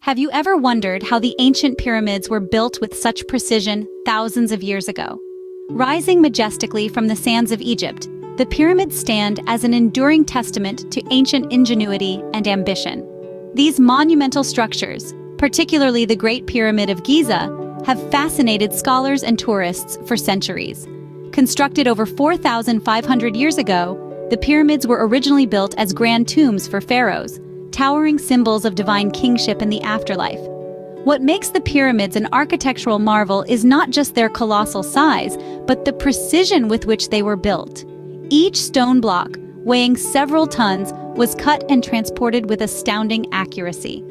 Have you ever wondered how the ancient pyramids were built with such precision thousands of years ago? Rising majestically from the sands of Egypt, the pyramids stand as an enduring testament to ancient ingenuity and ambition. These monumental structures, particularly the Great Pyramid of Giza, have fascinated scholars and tourists for centuries. Constructed over 4,500 years ago, the pyramids were originally built as grand tombs for pharaohs, towering symbols of divine kingship in the afterlife. What makes the pyramids an architectural marvel is not just their colossal size, but the precision with which they were built. Each stone block, weighing several tons, was cut and transported with astounding accuracy.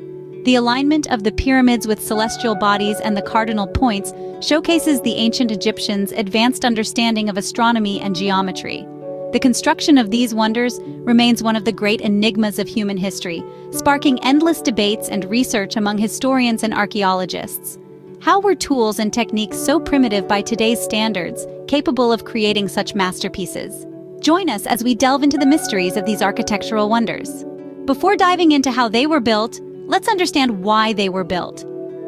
The alignment of the pyramids with celestial bodies and the cardinal points showcases the ancient Egyptians' advanced understanding of astronomy and geometry. The construction of these wonders remains one of the great enigmas of human history, sparking endless debates and research among historians and archaeologists. How were tools and techniques so primitive by today's standards, capable of creating such masterpieces? Join us as we delve into the mysteries of these architectural wonders. Before diving into how they were built, let's understand why they were built.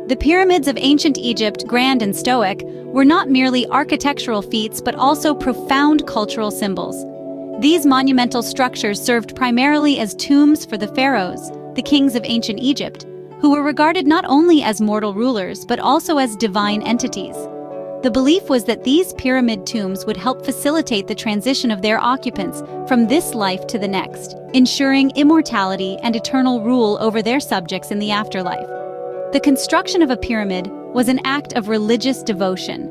The pyramids of ancient Egypt, grand and stoic, were not merely architectural feats but also profound cultural symbols. These monumental structures served primarily as tombs for the pharaohs, the kings of ancient Egypt, who were regarded not only as mortal rulers but also as divine entities. The belief was that these pyramid tombs would help facilitate the transition of their occupants from this life to the next, ensuring immortality and eternal rule over their subjects in the afterlife. The construction of a pyramid was an act of religious devotion.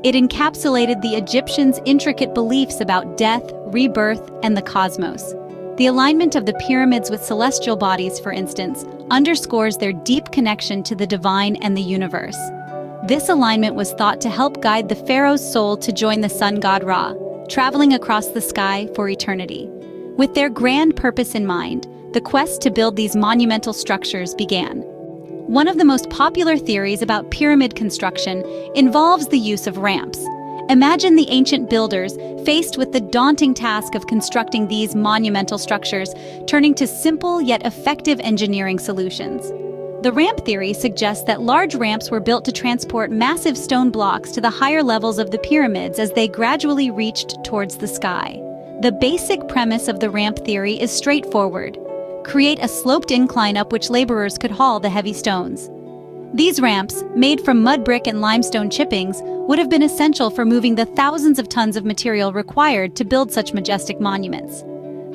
It encapsulated the Egyptians' intricate beliefs about death, rebirth, and the cosmos. The alignment of the pyramids with celestial bodies, for instance, underscores their deep connection to the divine and the universe. This alignment was thought to help guide the pharaoh's soul to join the sun god Ra, traveling across the sky for eternity. With their grand purpose in mind, the quest to build these monumental structures began. One of the most popular theories about pyramid construction involves the use of ramps. Imagine the ancient builders faced with the daunting task of constructing these monumental structures, turning to simple yet effective engineering solutions. The ramp theory suggests that large ramps were built to transport massive stone blocks to the higher levels of the pyramids as they gradually reached towards the sky. The basic premise of the ramp theory is straightforward. Create a sloped incline up which laborers could haul the heavy stones. These ramps, made from mud brick and limestone chippings, would have been essential for moving the thousands of tons of material required to build such majestic monuments.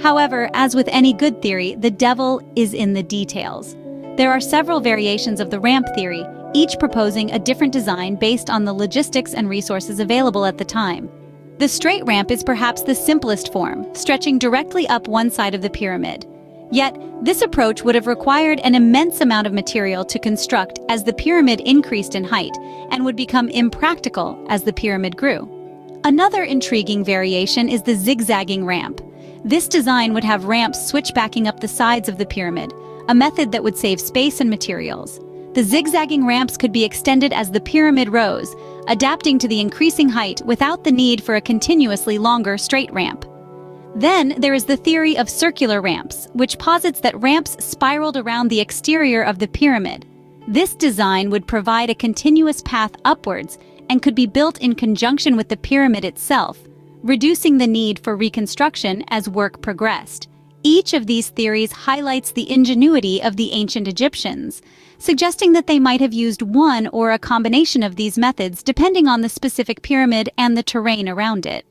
However, as with any good theory, the devil is in the details. There are several variations of the ramp theory, each proposing a different design based on the logistics and resources available at the time. The straight ramp is perhaps the simplest form, stretching directly up one side of the pyramid. Yet, this approach would have required an immense amount of material to construct as the pyramid increased in height and would become impractical as the pyramid grew. Another intriguing variation is the zigzagging ramp. This design would have ramps switchbacking up the sides of the pyramid, a method that would save space and materials. The zigzagging ramps could be extended as the pyramid rose, adapting to the increasing height without the need for a continuously longer straight ramp. Then there is the theory of circular ramps, which posits that ramps spiraled around the exterior of the pyramid. This design would provide a continuous path upwards and could be built in conjunction with the pyramid itself, reducing the need for reconstruction as work progressed. Each of these theories highlights the ingenuity of the ancient Egyptians, suggesting that they might have used one or a combination of these methods depending on the specific pyramid and the terrain around it.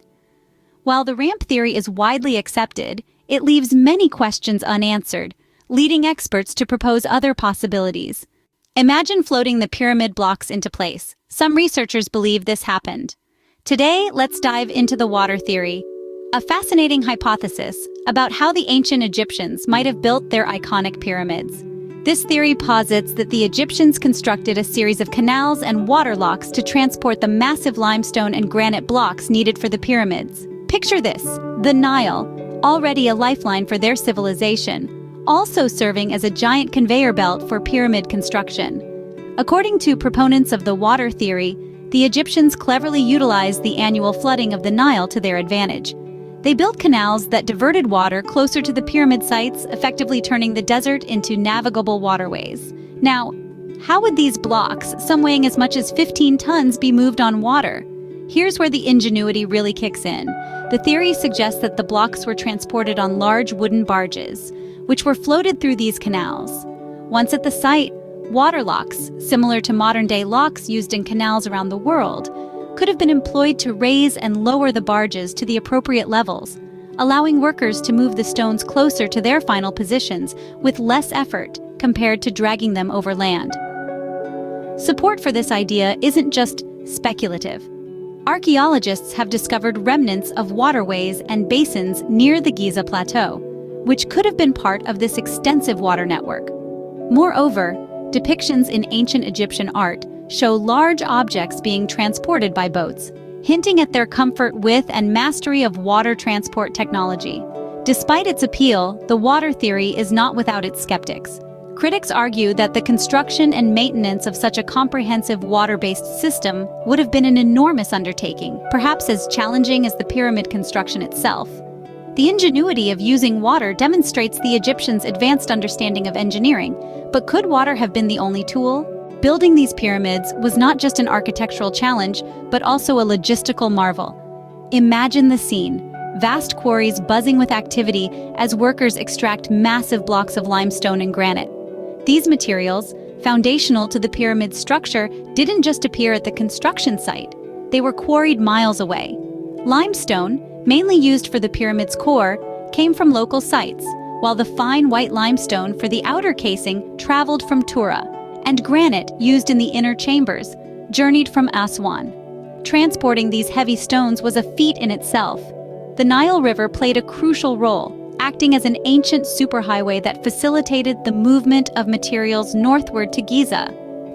While the ramp theory is widely accepted, it leaves many questions unanswered, leading experts to propose other possibilities. Imagine floating the pyramid blocks into place. Some researchers believe this happened. Today, let's dive into the water theory, a fascinating hypothesis about how the ancient Egyptians might have built their iconic pyramids. This theory posits that the Egyptians constructed a series of canals and waterlocks to transport the massive limestone and granite blocks needed for the pyramids. Picture this, the Nile, already a lifeline for their civilization, also serving as a giant conveyor belt for pyramid construction. According to proponents of the water theory, the Egyptians cleverly utilized the annual flooding of the Nile to their advantage. They built canals that diverted water closer to the pyramid sites, effectively turning the desert into navigable waterways. Now, How would these blocks, some weighing as much as 15 tons, be moved on water? Here's where the ingenuity really kicks in. The theory suggests that the blocks were transported on large wooden barges, which were floated through these canals. Once at the site, water locks, similar to modern-day locks used in canals around the world, could have been employed to raise and lower the barges to the appropriate levels, allowing workers to move the stones closer to their final positions with less effort compared to dragging them over land. Support for this idea isn't just speculative. Archaeologists have discovered remnants of waterways and basins near the Giza Plateau, which could have been part of this extensive water network. Moreover, depictions in ancient Egyptian art show large objects being transported by boats, hinting at their comfort with and mastery of water transport technology. Despite its appeal, the water theory is not without its skeptics. Critics argue that the construction and maintenance of such a comprehensive water-based system would have been an enormous undertaking, perhaps as challenging as the pyramid construction itself. The ingenuity of using water demonstrates the Egyptians' advanced understanding of engineering, but could water have been the only tool? Building these pyramids was not just an architectural challenge, but also a logistical marvel. Imagine the scene. Vast quarries buzzing with activity as workers extract massive blocks of limestone and granite. These materials, foundational to the pyramid's structure, didn't just appear at the construction site. They were quarried miles away. Limestone, mainly used for the pyramid's core, came from local sites, while the fine white limestone for the outer casing traveled from Tura, and granite, used in the inner chambers, journeyed from Aswan. Transporting these heavy stones was a feat in itself. The Nile River played a crucial role, acting as an ancient superhighway that facilitated the movement of materials northward to Giza.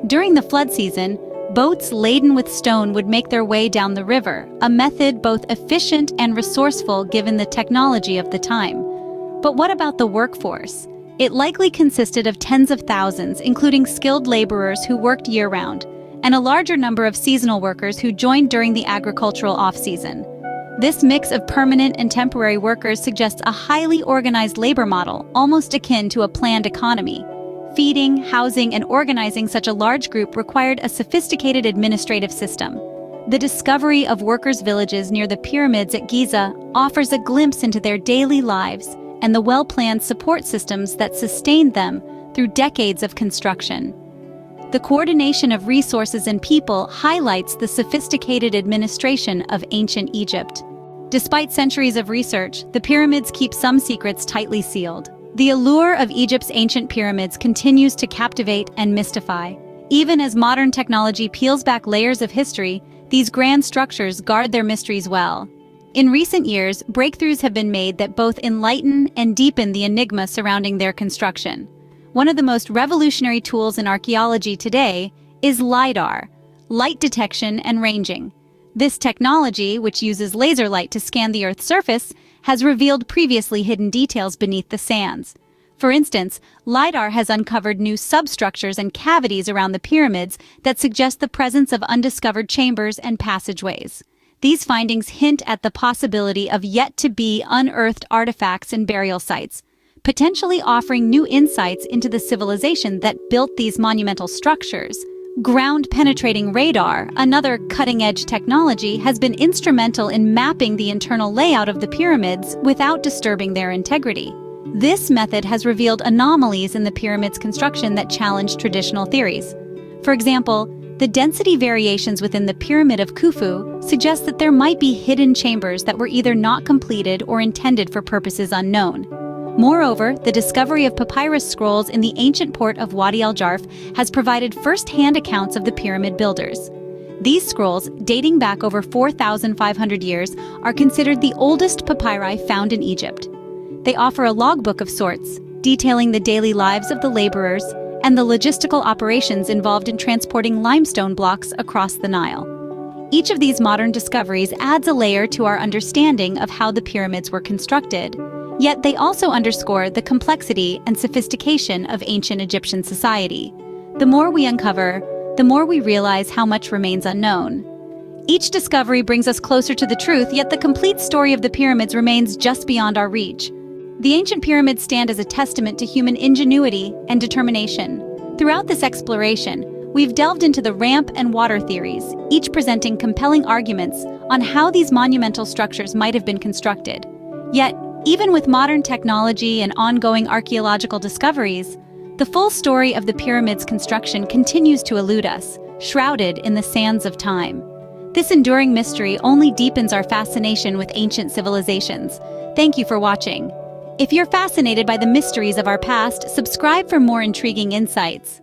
During the flood season, boats laden with stone would make their way down the river, a method both efficient and resourceful given the technology of the time. But what about the workforce? It likely consisted of tens of thousands, including skilled laborers who worked year-round, and a larger number of seasonal workers who joined during the agricultural off-season. This mix of permanent and temporary workers suggests a highly organized labor model, almost akin to a planned economy. Feeding, housing, and organizing such a large group required a sophisticated administrative system. The discovery of workers' villages near the pyramids at Giza offers a glimpse into their daily lives and the well-planned support systems that sustained them through decades of construction. The coordination of resources and people highlights the sophisticated administration of ancient Egypt. Despite centuries of research, the pyramids keep some secrets tightly sealed. The allure of Egypt's ancient pyramids continues to captivate and mystify. Even as modern technology peels back layers of history, these grand structures guard their mysteries well. In recent years, breakthroughs have been made that both enlighten and deepen the enigma surrounding their construction. One of the most revolutionary tools in archaeology today is LiDAR, light detection and ranging. This technology, which uses laser light to scan the Earth's surface, has revealed previously hidden details beneath the sands. For instance, LiDAR has uncovered new substructures and cavities around the pyramids that suggest the presence of undiscovered chambers and passageways. These findings hint at the possibility of yet-to-be unearthed artifacts and burial sites, potentially offering new insights into the civilization that built these monumental structures. Ground-penetrating radar, another cutting-edge technology, has been instrumental in mapping the internal layout of the pyramids without disturbing their integrity. This method has revealed anomalies in the pyramid's construction that challenge traditional theories. For example, the density variations within the Pyramid of Khufu suggest that there might be hidden chambers that were either not completed or intended for purposes unknown. Moreover, the discovery of papyrus scrolls in the ancient port of Wadi al-Jarf has provided first-hand accounts of the pyramid builders. These scrolls, dating back over 4,500 years, are considered the oldest papyri found in Egypt. They offer a logbook of sorts, detailing the daily lives of the laborers and the logistical operations involved in transporting limestone blocks across the Nile. Each of these modern discoveries adds a layer to our understanding of how the pyramids were constructed. Yet they also underscore the complexity and sophistication of ancient Egyptian society. The more we uncover, the more we realize how much remains unknown. Each discovery brings us closer to the truth, yet the complete story of the pyramids remains just beyond our reach. The ancient pyramids stand as a testament to human ingenuity and determination. Throughout this exploration, we've delved into the ramp and water theories, each presenting compelling arguments on how these monumental structures might have been constructed. Yet, even with modern technology and ongoing archaeological discoveries, the full story of the pyramids' construction continues to elude us, shrouded in the sands of time. This enduring mystery only deepens our fascination with ancient civilizations. Thank you for watching. If you're fascinated by the mysteries of our past, subscribe for more intriguing insights.